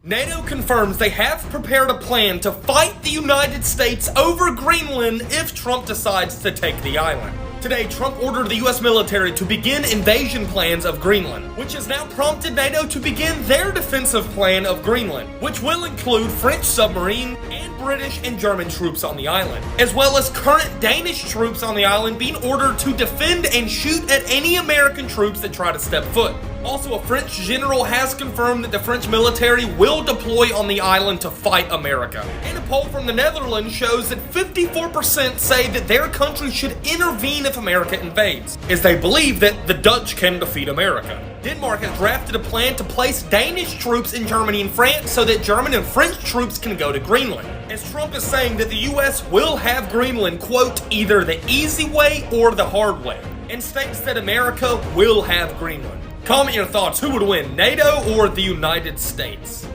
NATO confirms they have prepared a plan to fight the United States over Greenland if Trump decides to take the island. Today, Trump ordered the US military to begin invasion plans of Greenland, which has now prompted NATO to begin their defensive plan of Greenland, which will include French submarine and British and German troops on the island, as well as current Danish troops on the island being ordered to defend and shoot at any American troops that try to step foot. Also, a French general has confirmed that the French military will deploy on the island to fight America. And a poll from the Netherlands shows that 54% say that their country should intervene if America invades, as they believe that the Dutch can defeat America. Denmark has drafted a plan to place Danish troops in Germany and France so that German and French troops can go to Greenland, as Trump is saying that the US will have Greenland, quote, either the easy way or the hard way, and states that America will have Greenland. Comment your thoughts. Who would win, NATO or the United States?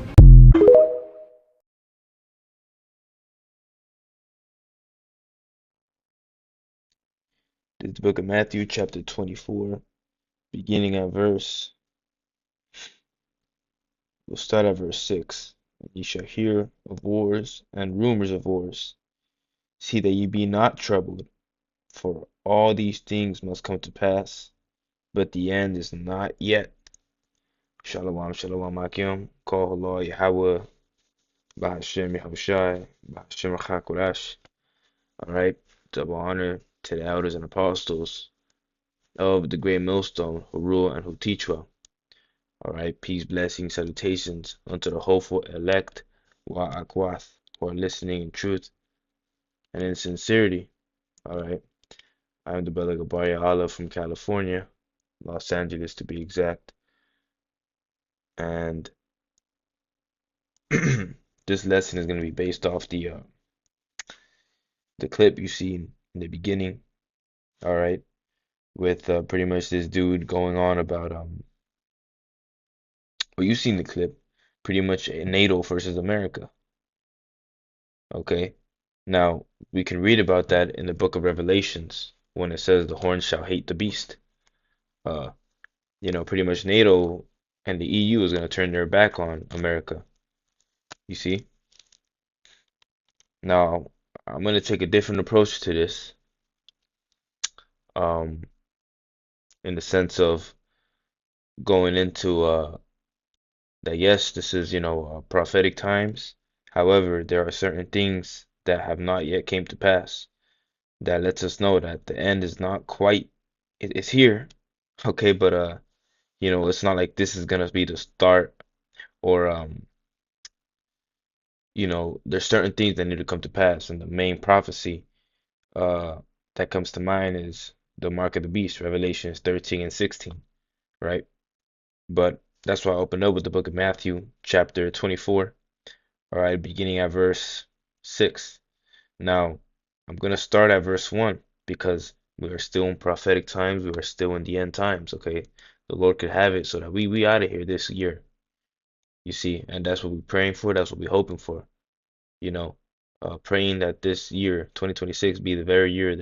This is the book of Matthew, chapter 24, beginning at verse. We'll start at verse 6. And ye shall hear of wars and rumors of wars. See that ye be not troubled, for all these things must come to pass, but the end is not yet. Shalom, shalom, Akim. Call Allah Yahweh, Bahashem Yahushai, Bahashem Chakurash. Alright, double honor to the elders and apostles of the great millstone who rule and who teach well. Alright, peace, blessings, salutations unto the hopeful elect, Wa'akwath, who are listening in truth and in sincerity. Alright, I am the brother Gabaria Allah from California, Los Angeles to be exact. And this lesson is going to be based off the clip you see in the beginning, all right, with pretty much this dude going on about well, you've seen the clip, pretty much NATO versus America. Okay, now we can read about that in the book of Revelations when it says the horn shall hate the beast. Pretty much NATO and the EU is going to turn their back on America. You see? Now, I'm going to take a different approach to this. In the sense of going into that, yes, this is, prophetic times. However, there are certain things that have not yet came to pass that lets us know that the end is not quite, it's here. Okay, but it's not like this is gonna be the start, or there's certain things that need to come to pass, and the main prophecy that comes to mind is the mark of the beast, Revelations 13 and 16, right? But that's why I opened up with the book of Matthew, chapter 24, all right, beginning at verse 6. Now, I'm gonna start at verse 1 because we are still in prophetic times, we are still in the end times, okay? The Lord could have it so that we out of here this year. You see, and that's what we're praying for, that's what we're hoping for. Praying that this year, 2026, be the very year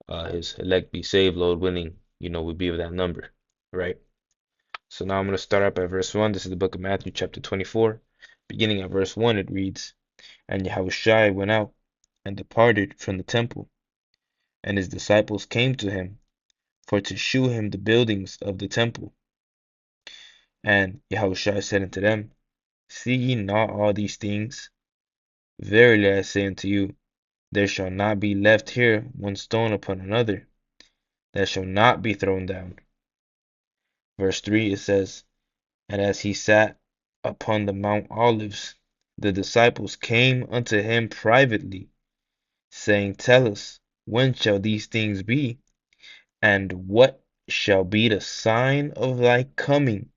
that his elect be saved, Lord willing, we be of that number, right? So now I'm going to start up at verse 1. This is the book of Matthew, chapter 24. Beginning at verse 1, it reads, And Yahushua went out and departed from the temple, and his disciples came to him for to shew him the buildings of the temple. And Yahushua said unto them, See ye not all these things? Verily I say unto you, there shall not be left here one stone upon another that shall not be thrown down. Verse 3, it says, And as he sat upon the Mount Olives, the disciples came unto him privately, saying, Tell us, when shall these things be? And what shall be the sign of thy coming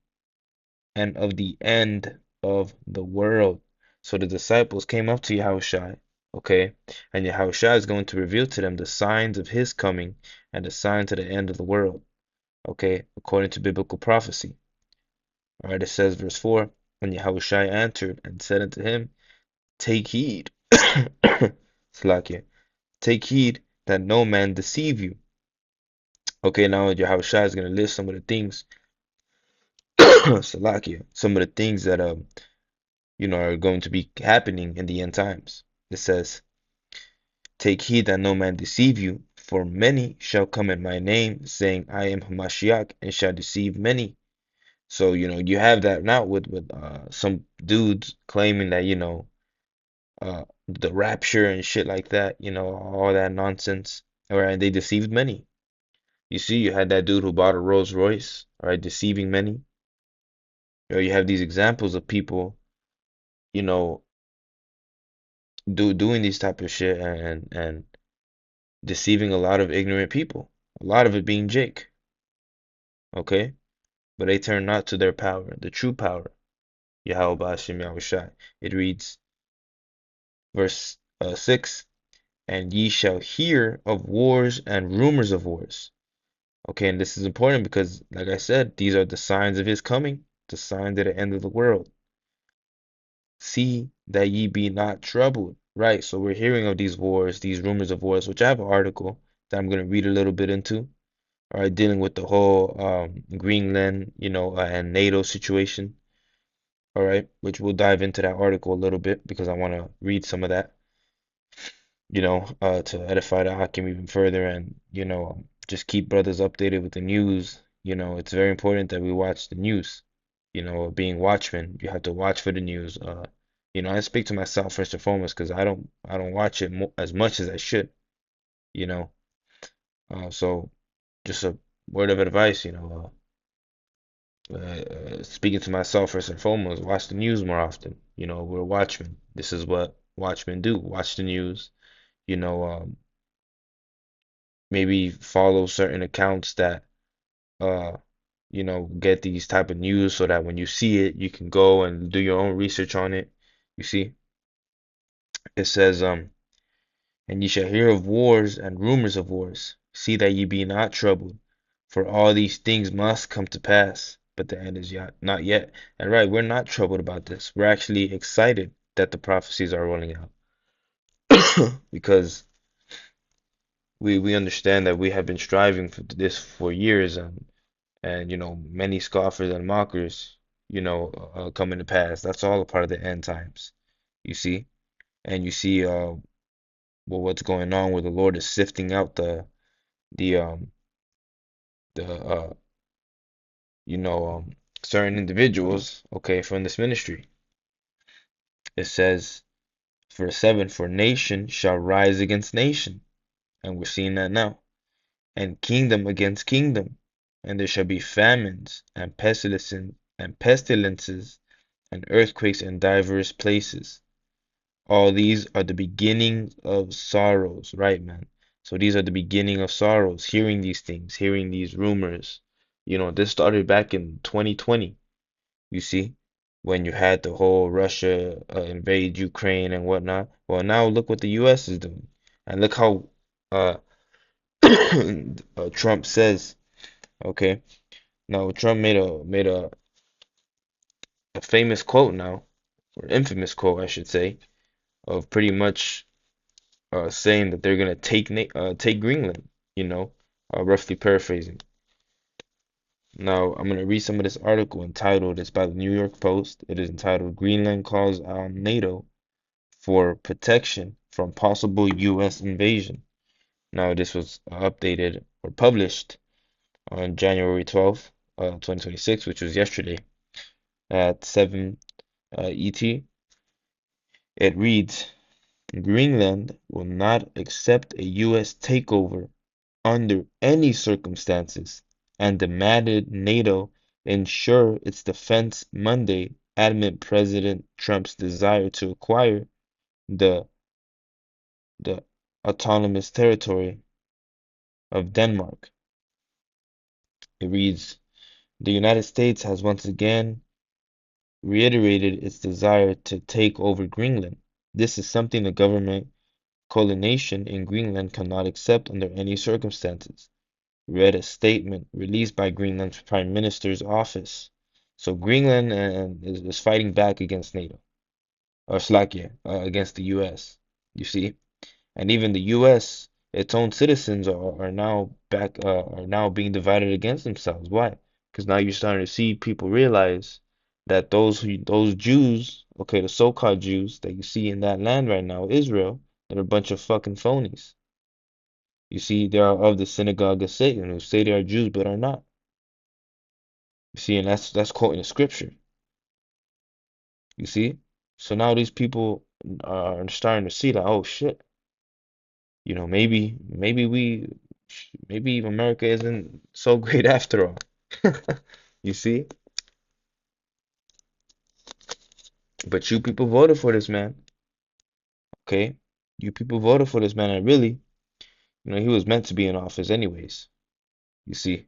and of the end of the world? So the disciples came up to Yahushua, okay? And Yahushua is going to reveal to them the signs of his coming and the signs of the end of the world, okay? According to biblical prophecy. All right, it says, verse 4, And Yahushua answered and said unto him, Take heed, Slakia, take heed that no man deceive you. Okay, now Yahushua is going to list some of the things, Salakia, some of the things that are going to be happening in the end times. It says, take heed that no man deceive you, for many shall come in my name, saying, I am Hamashiach, and shall deceive many. So, you have that now with some dudes claiming that, the rapture and shit like that, all that nonsense. All right, and they deceived many. You see, you had that dude who bought a Rolls Royce, all right, deceiving many. Or you have these examples of people, you know, doing these type of shit and deceiving a lot of ignorant people. A lot of it being Jake, okay? But they turn not to their power, the true power, Yahweh Ba'ashem Yahushai. It reads, verse 6, and ye shall hear of wars and rumors of wars. Okay, and this is important because, like I said, these are the signs of his coming, the signs of the end of the world. See that ye be not troubled. Right, so we're hearing of these wars, these rumors of wars, which I have an article that I'm going to read a little bit into. All right, dealing with the whole Greenland, and NATO situation. All right, which we'll dive into that article a little bit because I want to read some of that, to edify the Hakim even further and, just keep brothers updated with the news. It's very important that we watch the news. Being watchmen, you have to watch for the news. I speak to myself first and foremost because I don't watch it mo as much as I should, you know. So just a word of advice, speaking to myself first and foremost, watch the news more often. We're watchmen. This is what watchmen do. Watch the news, you know, um, maybe follow certain accounts that uh get these type of news so that when you see it, you can go and do your own research on it. You see, it says, and ye shall hear of wars and rumors of wars. See that ye be not troubled, for all these things must come to pass, but the end is yet not yet. And right, we're not troubled about this. We're actually excited that the prophecies are rolling out because we understand that we have been striving for this for years, and many scoffers and mockers, coming to pass. That's all a part of the end times, you see. And you see what's going on where the Lord is sifting out the the you know certain individuals, okay, from this ministry. It says, verse 7, for nation shall rise against nation, and we're seeing that now, and kingdom against kingdom, and there shall be famines and pestilences and earthquakes in diverse places. All these are the beginning of sorrows, right, man? So these are the beginning of sorrows, hearing these things, hearing these rumors. This started back in 2020, you see, when you had the whole Russia invade Ukraine and whatnot. Well, now look what the US is doing. And look how uh, Trump says, okay? Now Trump made a famous quote now, or infamous quote, I should say, of pretty much saying that they're gonna take Greenland, roughly paraphrasing. Now I'm gonna read some of this article entitled, it's by the New York Post. It is entitled Greenland calls on NATO for protection from possible US invasion. Now this was updated or published on January 12th, 2026, which was yesterday at 7 ET. It reads, Greenland will not accept a US takeover under any circumstances and demanded NATO ensure its defense Monday amid President Trump's desire to acquire the the autonomous territory of Denmark. It reads, the United States has once again reiterated its desire to take over Greenland. This is something the government coalition in Greenland cannot accept under any circumstances, read a statement released by Greenland's Prime Minister's office. So Greenland is fighting back against NATO, or Slovakia, against the US, you see? And even the US, its own citizens are now are now being divided against themselves. Why? Because now you're starting to see people realize that those Jews, okay, the so-called Jews that you see in that land right now, Israel, they're a bunch of fucking phonies. You see, they are of the synagogue of Satan, who say they are Jews but are not. You see, and that's quoting the scripture. You see? So now these people are starting to see that, oh shit, maybe America isn't so great after all. You see? But you people voted for this man, okay? You people voted for this man, and really, he was meant to be in office anyways. You see,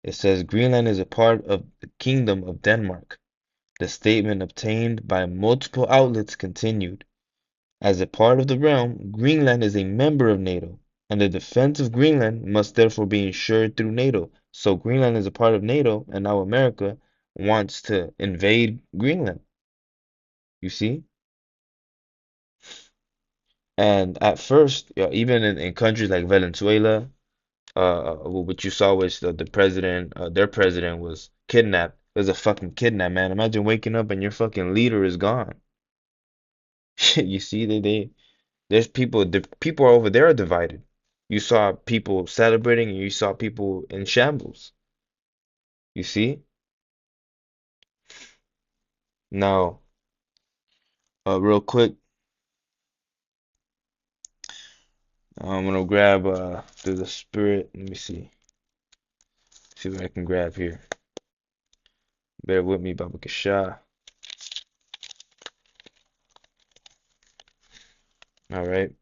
it says Greenland is a part of the Kingdom of Denmark. The statement obtained by multiple outlets continued. As a part of the realm, Greenland is a member of NATO, and the defense of Greenland must therefore be ensured through NATO. So Greenland is a part of NATO, and now America wants to invade Greenland. You see? And at first, even in countries like Venezuela, what you saw was the president, their president was kidnapped. It was a fucking kidnap, man. Imagine waking up and your fucking leader is gone. You see, there's the people over there are divided. You saw people celebrating and you saw people in shambles. You see? Now, real quick, I'm gonna grab through the spirit. Let me see what I can grab here. Bear with me, Baba Kasha. All right.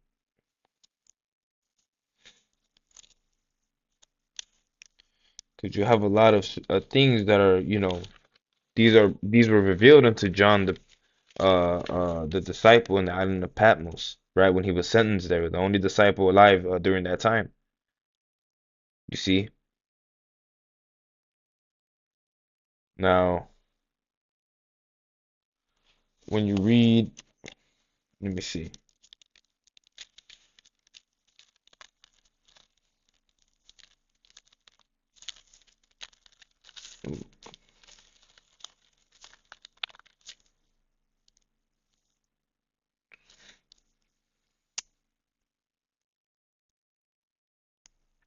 Because you have a lot of things that are, these were revealed unto John the disciple in the island of Patmos, right? When he was sentenced there, the only disciple alive during that time. You see? Now, when you read, let me see.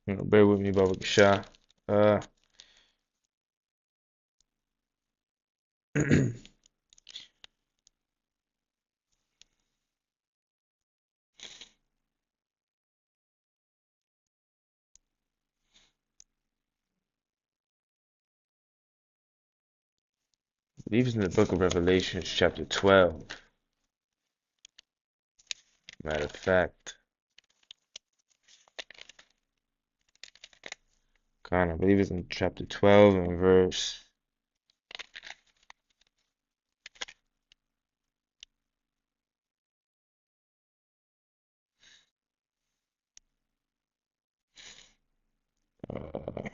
Bear with me, Baba Kasha. Uh, Leaves in the book of Revelations, chapter 12. Matter of fact, I believe it's in chapter 12 and verse. Uh,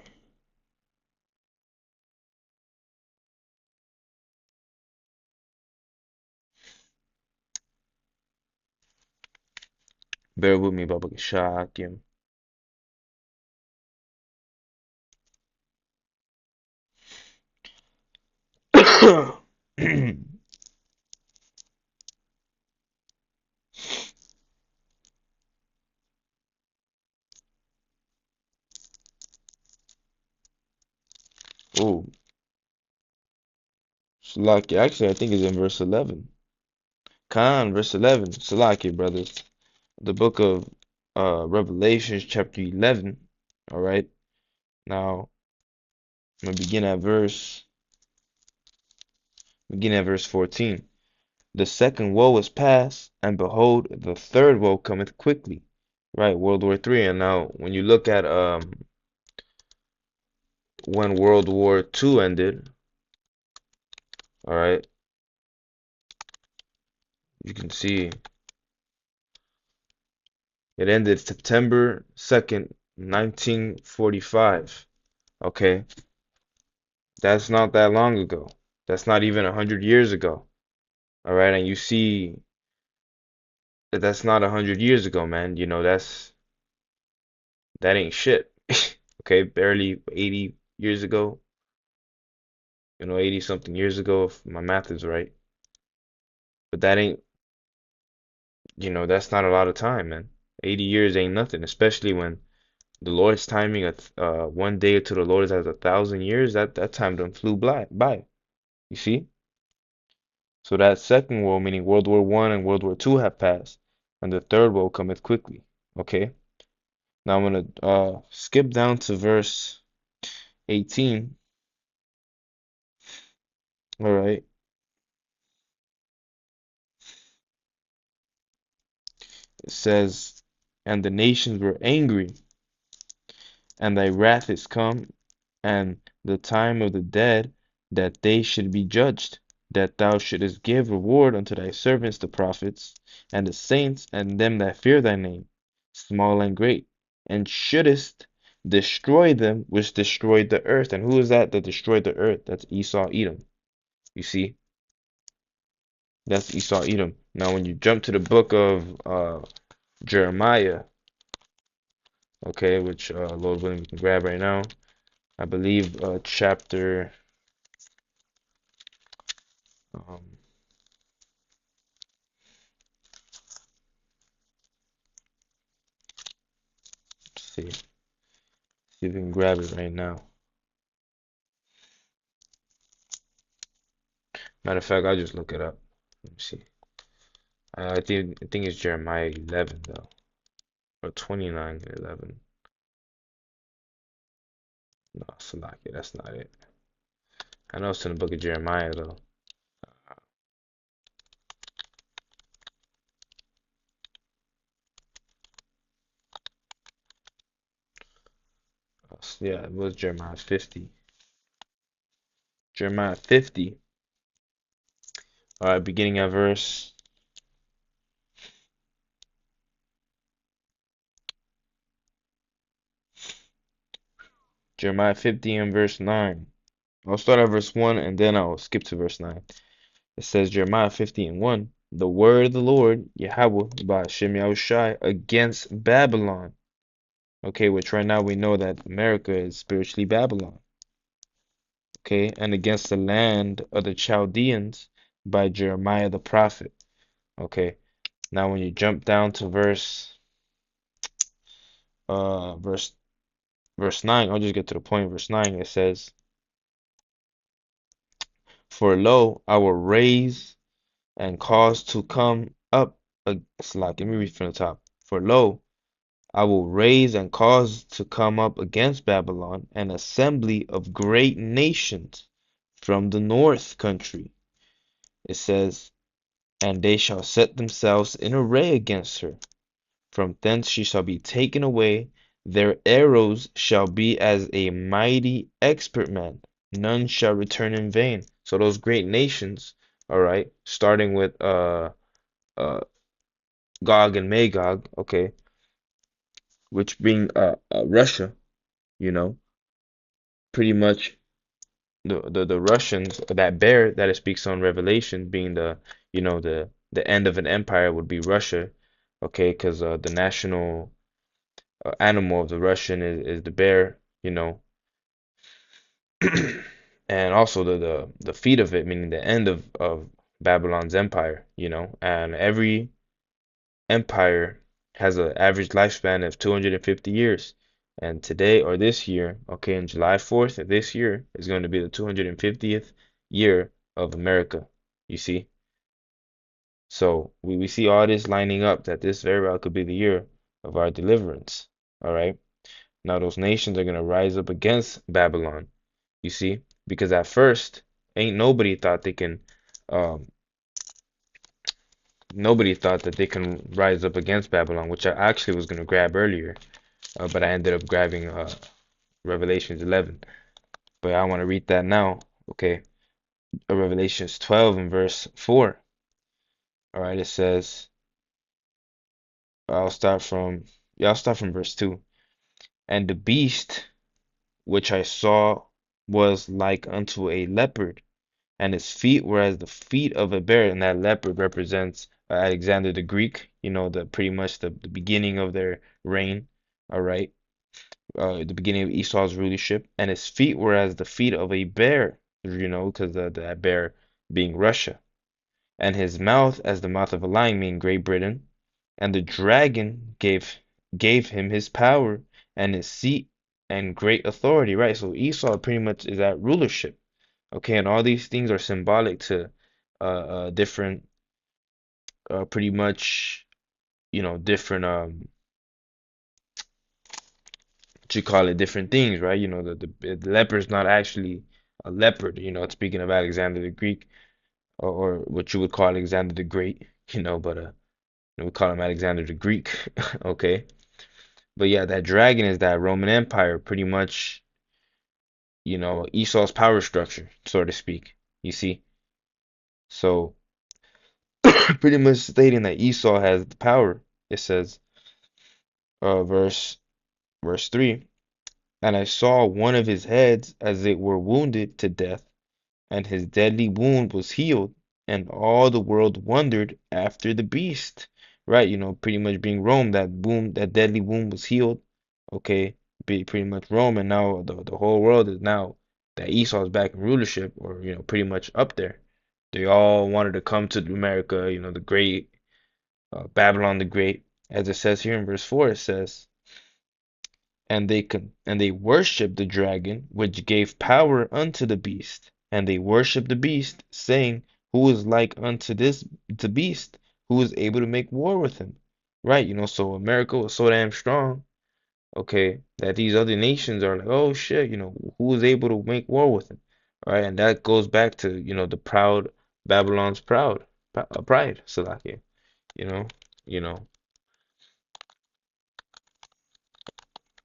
Bear with me, Baba Kasha Hakim. Oh, Salaki. Actually, I think it's in verse 11. Verse 11. Salaki, brothers. The book of Revelations, chapter 11. All right. Now, I'm going to begin at verse 14. The second woe is past, and behold, the third woe cometh quickly. Right, World War III. And now, when you look at when World War II ended, all right, you can see it ended September 2nd, 1945. Okay, that's not that long ago. That's not even 100 years ago. All right, and you see that that's not 100 years ago, man. That ain't shit. Okay, barely 80 years ago. 80 something years ago, if my math is right. But that ain't, that's not a lot of time, man. 80 years ain't nothing, especially when the Lord's timing, one day to the Lord is as 1,000 years. That time done flew by. You see? So that second world, meaning World War I and World War II, have passed, and the third world cometh quickly. Okay. Now I'm gonna skip down to verse 18. All right. It says, and the nations were angry, and thy wrath is come, and the time of the dead, that they should be judged, that thou shouldest give reward unto thy servants the prophets, and the saints, and them that fear thy name, small and great, and shouldest destroy them which destroyed the earth. And who is that that destroyed the earth? That's Esau, Edom. You see, that's Esau, Edom. Now, when you jump to the book of Jeremiah, okay, which Lord willing we can grab right now. I believe chapter um, see if we can grab it right now. Matter of fact, I'll just look it up. Let me see. I think it's Jeremiah 11 though, or 29:11. No, Salaki, that's not it. I know it's in the book of Jeremiah though. Yeah, it was Jeremiah 50. Jeremiah 50. All right, beginning at verse. Jeremiah 50 and verse 9. I'll start at verse 1 and then I'll skip to verse 9. It says Jeremiah 50 and 1. The word of the Lord, Yahweh, by Hashem Yahushai, against Babylon. Okay, which right now we know that America is spiritually Babylon. Okay, and against the land of the Chaldeans by Jeremiah the prophet. Okay, now when you jump down to uh verse verse 9, I'll just get to the point. Verse 9, it says, for lo, I will raise and cause to come up a let me read from the top. For lo, I will raise and cause to come up against Babylon an assembly of great nations from the north country. It says, and they shall set themselves in array against her. From thence she shall be taken away. Their arrows shall be as a mighty expert man. None shall return in vain. So those great nations, all right, starting with uh Gog and Magog, okay, which being Russia, you know, pretty much the Russians, that bear that it speaks on Revelation being the end of an empire would be Russia, okay, because the national animal of the Russian is the bear, and also the feet of it, meaning the end of Babylon's empire, and every empire has an average lifespan of 250 years. And today or this year, okay, on July 4th of this year is going to be the 250th year of America. You see? So we see all this lining up that this very well could be the year of our deliverance. All right. Now those nations are going to rise up against Babylon. You see? Because at first, ain't um, nobody thought that they can rise up against Babylon, which I actually was going to grab earlier, but I ended up grabbing Revelations 11. But I want to read that now. Okay. Revelations 12 and verse 4. All right, it says, I'll start from, I'll start from verse 2. And the beast which I saw was like unto a leopard, and his feet were as the feet of a bear, and that leopard represents Alexander the Greek, the pretty much the beginning of their reign, all right, the beginning of Esau's rulership, and his feet were as the feet of a bear, because that bear being Russia, and his mouth as the mouth of a lion, meaning Great Britain, and the dragon gave him his power and his seat and great authority, right? So Esau pretty much is that rulership, okay, and all these things are symbolic to different, pretty much, different what you call it, different things, right? The leopard's not actually a leopard, speaking of Alexander the Greek, or what you would call Alexander the Great, but we call him Alexander the Greek, okay? But yeah, that dragon is that Roman Empire, pretty much, Esau's power structure, so to speak. You see? So pretty much stating that Esau has the power. It says, verse 3, and I saw one of his heads as it were wounded to death, and his deadly wound was healed, and all the world wondered after the beast. Right, pretty much being Rome, that deadly wound was healed. Okay, be pretty much Rome, and now the whole world is now that Esau's back in rulership, or pretty much up there. They all wanted to come to America, the great Babylon the Great, as it says here in verse 4. It says, and they worshiped the dragon, which gave power unto the beast, and they worshiped the beast, saying, who is like unto this the beast, who is able to make war with him? Right, so America was so damn strong, okay, that these other nations are like, oh shit, who is able to make war with him? Right, and that goes back to, the proud Babylon's pride, Salakia, you know, you know,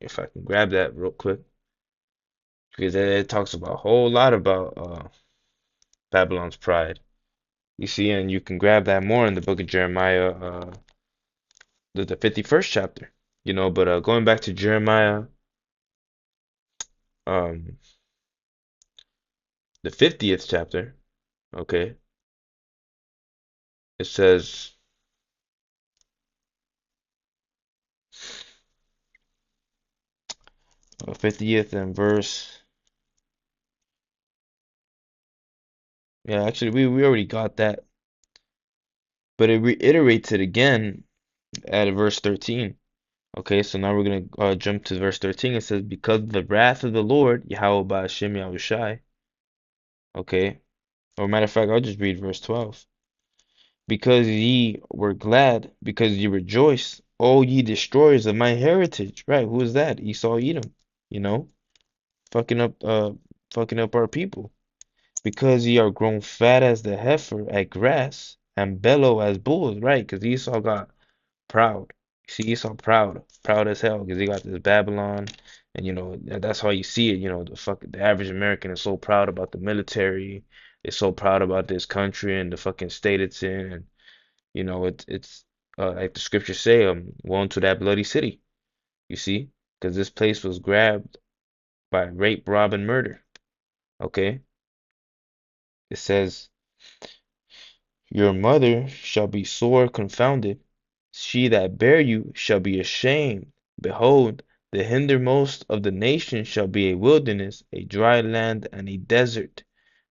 if I can grab that real quick, because it talks about a whole lot about Babylon's pride. You see, and you can grab that more in the book of Jeremiah, the 51st chapter. But going back to Jeremiah, um, the 50th chapter, okay, it says, 50th and verse, yeah, actually, we already got that, but it reiterates it again at verse 13. Okay, so now we're going to jump to verse 13. It says, because of the wrath of the Lord, Yahweh Ba'ashem Yahushai. Okay, or matter of fact, I'll just read verse 12. Because ye were glad, because ye rejoice, O ye destroyers of my heritage. Right, who is that? Esau, Edom, you know, fucking up fucking up our people. Because ye are grown fat as the heifer at grass, and bellow as bulls, right? Because Esau got proud. You see Esau proud as hell, because he got this Babylon, and that's how you see it. The average American is so proud about the military, they're so proud about this country and the fucking state it's in, and it's like the scriptures say, woe unto that bloody city. You see, because this place was grabbed by rape, rob, and murder. Okay, it says, your mother shall be sore confounded. She that bare you shall be ashamed. Behold, the hindermost of the nations shall be a wilderness, a dry land, and a desert.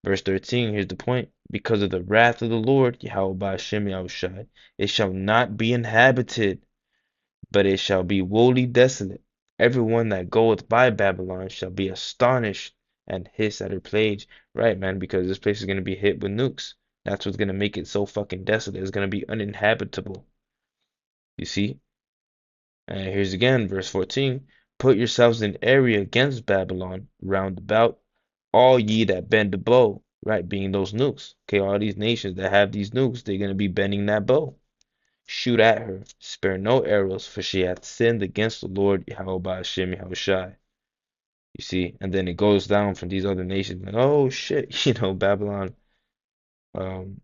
Verse 13, here's the point. Because of the wrath of the Lord, Yahweh Ba'ashem Yahushai, it shall not be inhabited, but it shall be wholly desolate. Everyone that goeth by Babylon shall be astonished and hiss at her plagues. Right, man, because this place is going to be hit with nukes. That's what's going to make it so fucking desolate. It's going to be uninhabitable. You see? And here's again, verse 14. Put yourselves in area against Babylon round about, all ye that bend the bow. Right, being those nukes. Okay, all these nations that have these nukes, they're going to be bending that bow. Shoot at her, spare no arrows, for she hath sinned against the Lord Yahweh Ba'ashem Yahushai. You see, and then it goes down from these other nations, and oh shit, Babylon um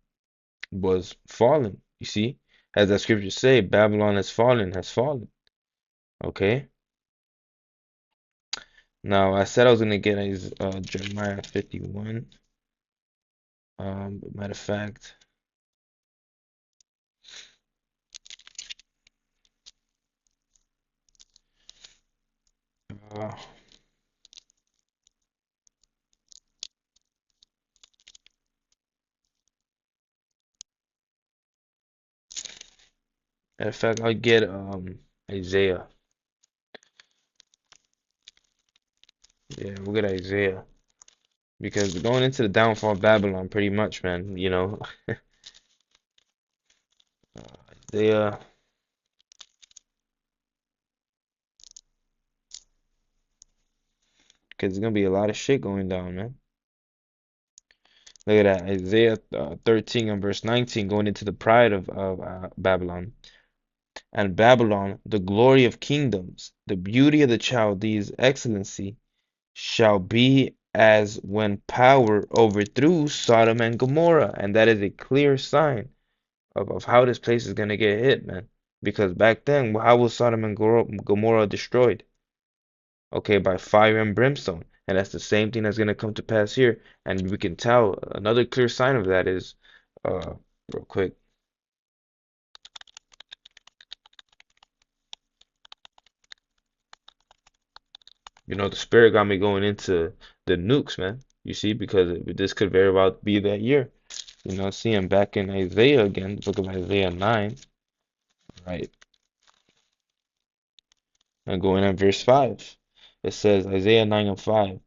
was fallen. You see, as that scripture say, Babylon has fallen, has fallen. Okay. Now I said I was gonna get is Jeremiah 51. Matter of fact, uh, In fact, I'll get Isaiah. Yeah, we'll get Isaiah. Because we're going into the downfall of Babylon pretty much, man. Isaiah, because there's gonna be a lot of shit going down, man. Look at that, Isaiah 13 and verse 19, going into the pride of Babylon. And Babylon, the glory of kingdoms, the beauty of the Chaldees' excellency, shall be as when power overthrew Sodom and Gomorrah. And that is a clear sign of how this place is going to get hit, man. Because back then, how was Sodom and Gomorrah destroyed? Okay, by fire and brimstone. And that's the same thing that's going to come to pass here. And we can tell another clear sign of that is, uh, real quick, the spirit got me going into the nukes, man. You see, because this could very well be that year. Seeing back in Isaiah again, the book of Isaiah 9, right? And going on verse 5, it says, Isaiah 9 and 5,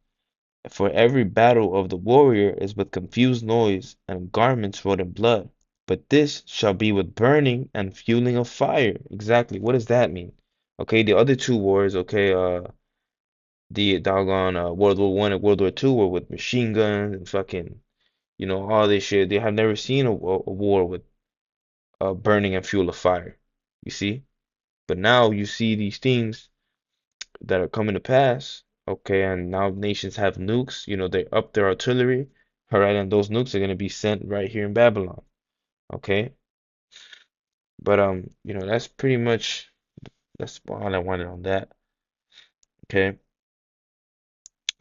for every battle of the warrior is with confused noise and garments wrought in blood. But this shall be with burning and fueling of fire. Exactly. What does that mean? Okay, the other two wars, okay, the doggone World War One and World War Two were with machine guns and fucking, all this shit. They have never seen a war with burning and fuel of fire. You see? But now you see these things that are coming to pass. Okay, and now nations have nukes. They up their artillery. All right, and those nukes are gonna be sent right here in Babylon. Okay, but that's all I wanted on that. Okay,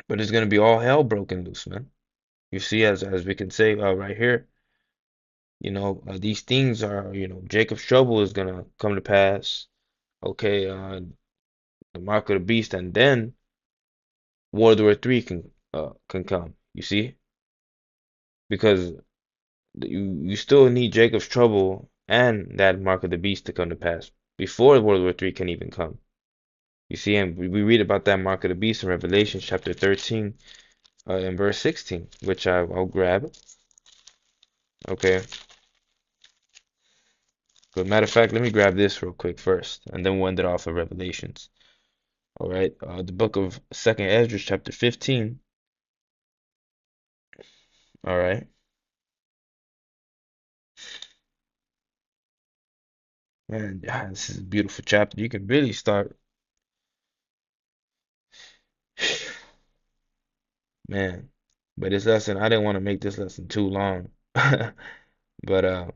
but it's gonna be all hell broken loose, man. You see, as we can say right here, these things are, Jacob's trouble is gonna come to pass. Okay, the mark of the beast, and then World War III can come. You see, because you still need Jacob's trouble and that mark of the beast to come to pass before World War III can even come. You see, and we read about that mark of the beast in Revelation chapter 13 and verse 16, which I'll grab. Okay. But matter of fact, let me grab this real quick first, and then we'll end it off of Revelations. All right. The book of Second Ezra chapter 15. All right. Man, yeah, this is a beautiful chapter. You can really start. Man, but this lesson, I didn't want to make this lesson too long. But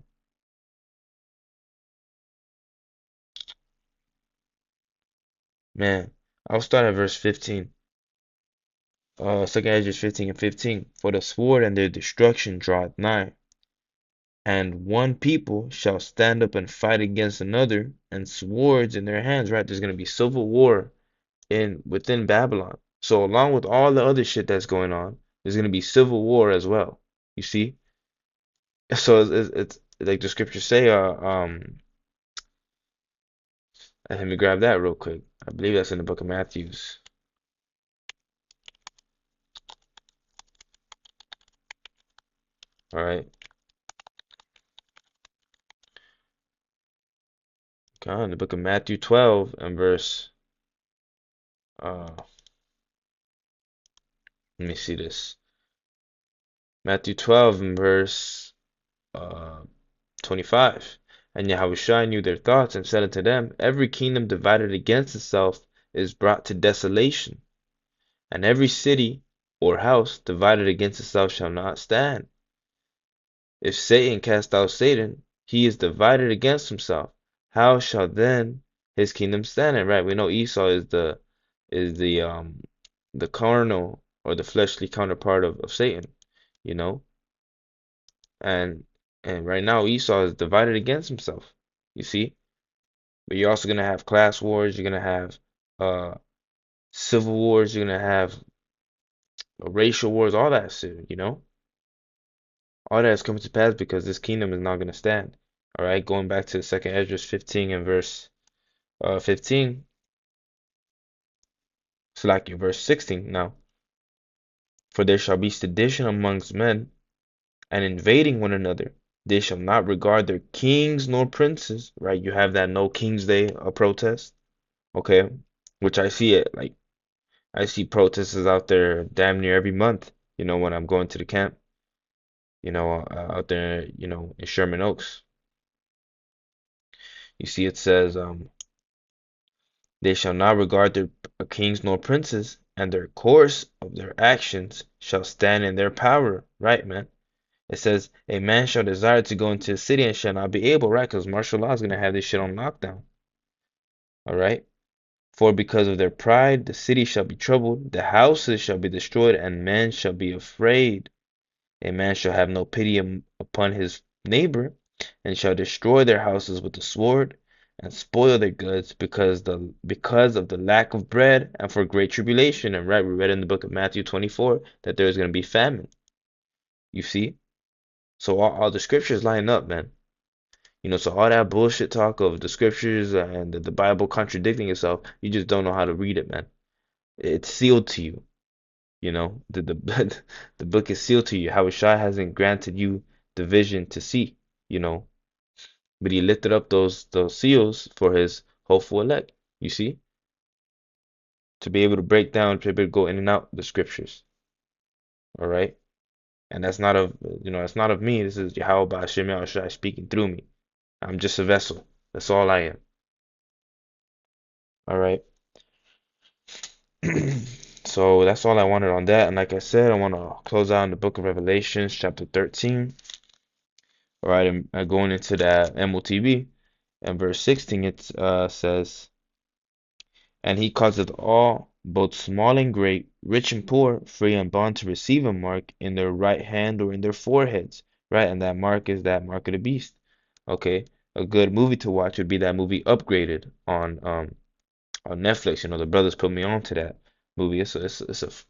man, I'll start at verse 15. Second Ezra 15 and 15. For the sword and their destruction draweth nigh, and one people shall stand up and fight against another, and swords in their hands, right? There's gonna be civil war within Babylon. So along with all the other shit that's going on, there's gonna be civil war as well. You see? So it's like the scriptures say, let me grab that real quick. I believe that's in the book of Matthews. All right. Okay, in the book of Matthew 12 and verse let me see this. Matthew 12 and verse uh 25. And Yahushua knew their thoughts and said unto them, every kingdom divided against itself is brought to desolation, and every city or house divided against itself shall not stand. If Satan cast out Satan, he is divided against himself. How shall then his kingdom stand? And right, we know Esau is the carnal or the fleshly counterpart of Satan, you know, and right now Esau is divided against himself. You see, but you're also gonna have class wars. You're gonna have uh civil wars. You're gonna have racial wars. All that shit, All that is coming to pass because this kingdom is not gonna stand. All right, going back to the second Esdras 15 and verse 15, slack your verse 16 now. For there shall be sedition amongst men, and invading one another. They shall not regard their kings nor princes, right? You have that No King's Day protest, okay? Which I see it like I see protesters out there damn near every month, when I'm going to the camp, out there, in Sherman Oaks. You see, it says, they shall not regard their kings nor princes, and their course of their actions shall stand in their power, right, man? It says, a man shall desire to go into a city and shall not be able, right? Because martial law is going to have this shit on lockdown, all right? For because of their pride, the city shall be troubled, the houses shall be destroyed, and men shall be afraid. A man shall have no pity upon his neighbor, and shall destroy their houses with the sword, and spoil their goods because of the lack of bread, and for great tribulation. And right, we read in the book of Matthew 24 that there is going to be famine. You see? So all the scriptures line up, man. So all that bullshit talk of the scriptures and the Bible contradicting itself, you just don't know how to read it, man. It's sealed to you. The book is sealed to you. Shai hasn't granted you the vision to see, but he lifted up those seals for his hopeful elect, you see, to be able to break down, to be able to go in and out the scriptures. All right. And that's not of me. This is Yahweh Hashem Shai speaking through me. I'm just a vessel. That's all I am. All right. So that's all I wanted on that. And like I said, I want to close out in the book of Revelations, chapter 13. All right, and going into that MOTB, and verse 16, it says, and he causeth all, both small and great, rich and poor, free and bond, to receive a mark in their right hand or in their foreheads, right? And that mark is that mark of the beast. Okay, a good movie to watch would be that movie Upgraded on Netflix. The brothers put me on to that movie. That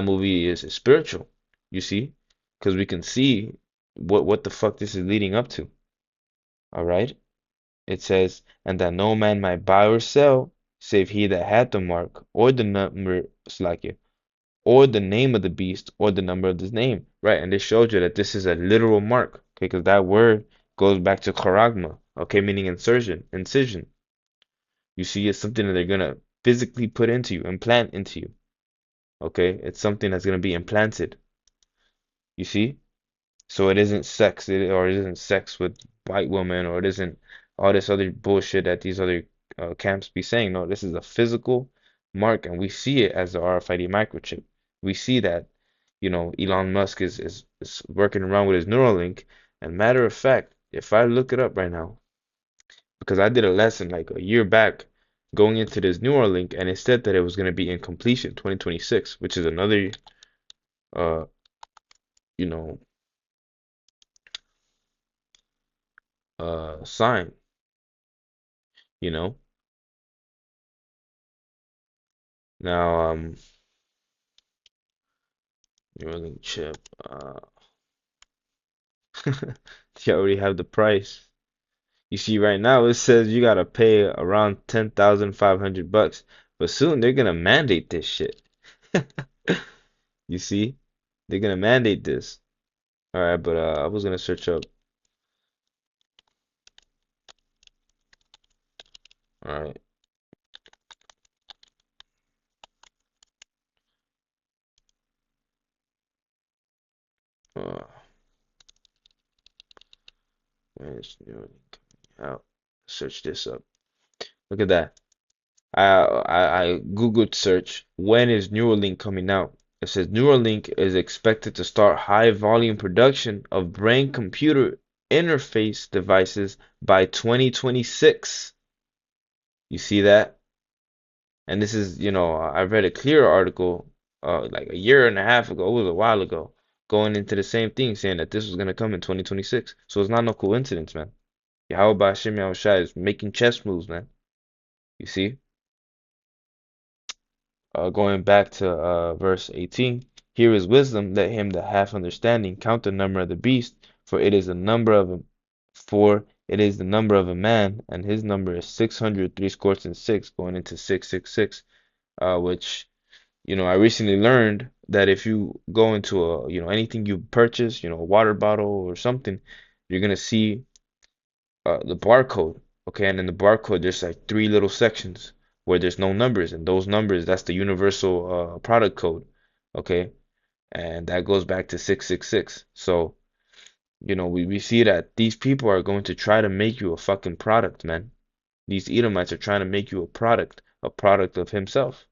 movie is spiritual, you see, because we can see what the fuck this is leading up to. All right. It says, and that no man might buy or sell, save he that had the mark, or the number, slack, or the name of the beast, or the number of his name. Right. And this shows you that this is a literal mark. Okay, because that word goes back to charagma, okay, meaning incision. You see, it's something that they're gonna physically put into you, implant into you. Okay, it's something that's gonna be implanted. You see? So it isn't sex, or it isn't sex with white women, or it isn't all this other bullshit that these other camps be saying. No, this is a physical mark, and we see it as the RFID microchip. We see that, Elon Musk is working around with his Neuralink. And matter of fact, if I look it up right now, because I did a lesson like a year back going into this Neuralink, and it said that it was going to be in completion 2026, which is another, uh, you know, sign, you know. Now, Neuralink chip, you already have the price. You see, right now it says you gotta pay around 10,500 bucks, but soon they're gonna mandate this shit. You see, they're gonna mandate this. All right, but I was gonna search up. All right. Uh, where's Neuralink coming out? Search this up. Look at that. I Googled search, when is Neuralink coming out? It says Neuralink is expected to start high volume production of brain computer interface devices by 2026. You see that? And this is, I read a clear article like a year and a half ago, it was a while ago, going into the same thing, saying that this was going to come in 2026. So it's not no coincidence, man. Yahweh Hashem Yahushua is making chess moves, man. You see? Going back to verse 18, here is wisdom, let him that hath understanding count the number of the beast, for it is a number of For it is the number of a man, and his number is 600 going into 666, which, I recently learned that if you go into anything you purchase, a water bottle or something, you're gonna see the barcode, okay? And in the barcode, there's like three little sections where there's no numbers, and those numbers, that's the universal product code, okay? And that goes back to 666. So, we see that these people are going to try to make you a fucking product, man. These Edomites are trying to make you a product of himself.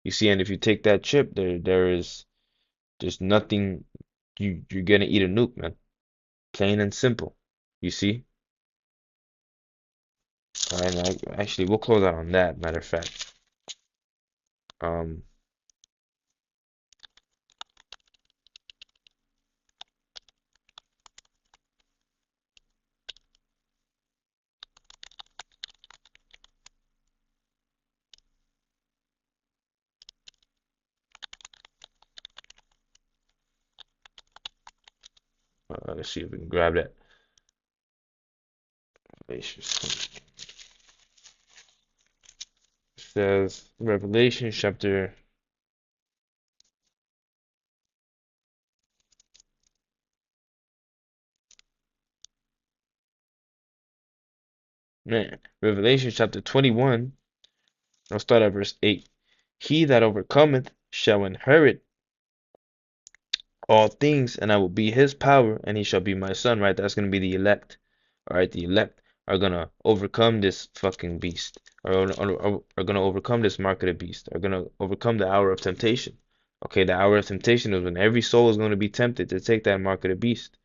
You see, and if you take that chip, there is just nothing. You're gonna eat a nuke, man. Plain and simple. You see? And actually, we'll close out on that. Matter of fact, um, let's see if we can grab that. Revelations. It says Revelation chapter. Man, Revelation chapter 21. I'll start at verse 8. He that overcometh shall inherit all things, and I will be his power, and he shall be my son, right? That's going to be the elect. All right, the elect are going to overcome this fucking beast, are going to overcome this mark of the beast, are going to overcome the hour of temptation. Okay, the hour of temptation is when every soul is going to be tempted to take that mark of the beast.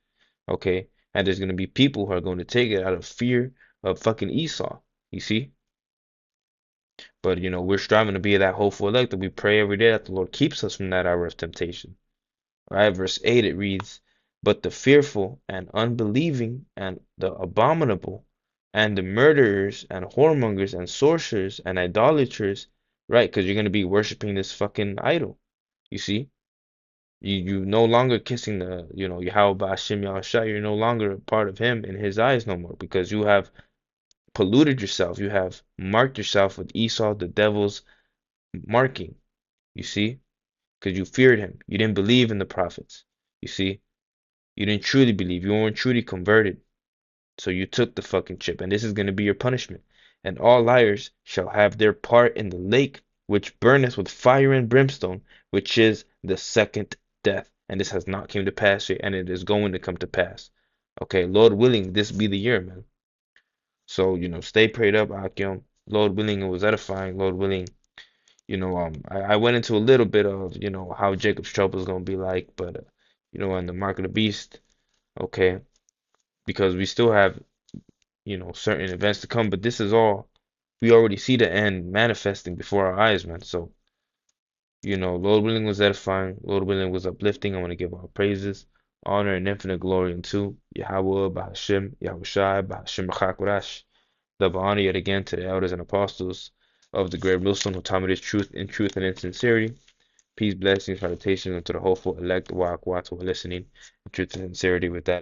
Okay, and there's going to be people who are going to take it out of fear of fucking Esau. You see? But, we're striving to be that hopeful elect, that we pray every day that the Lord keeps us from that hour of temptation. Right, verse 8 it reads, but the fearful and unbelieving and the abominable and the murderers and whoremongers and sorcerers and idolaters, right? Because you're going to be worshiping this fucking idol. You see? You no longer kissing the, Yahweh Hashem Yahushua. You're no longer a part of him in his eyes no more, because you have polluted yourself. You have marked yourself with Esau, the devil's marking. You see? Because you feared him. You didn't believe in the prophets. You see? You didn't truly believe. You weren't truly converted. So you took the fucking chip, and this is going to be your punishment. And all liars shall have their part in the lake which burneth with fire and brimstone, which is the second death. And this has not come to pass yet, and it is going to come to pass. Okay, Lord willing, this be the year, man. So, stay prayed up, Akim. Lord willing, it was edifying. Lord willing, I went into a little bit of, how Jacob's trouble is going to be like, but, on the mark of the beast, okay, because we still have, certain events to come, but this is all, we already see the end manifesting before our eyes, man. So, Lord willing was edifying, Lord willing was uplifting. I want to give all praises, honor, and infinite glory unto Yahweh, Bahashem, Yahushai, Bahashem, B'chakurash. Double honor yet again to the elders and apostles of the great millstone who taught me this truth and in sincerity. Peace, blessings, salutations unto the hopeful elect, who are listening in truth and sincerity with that.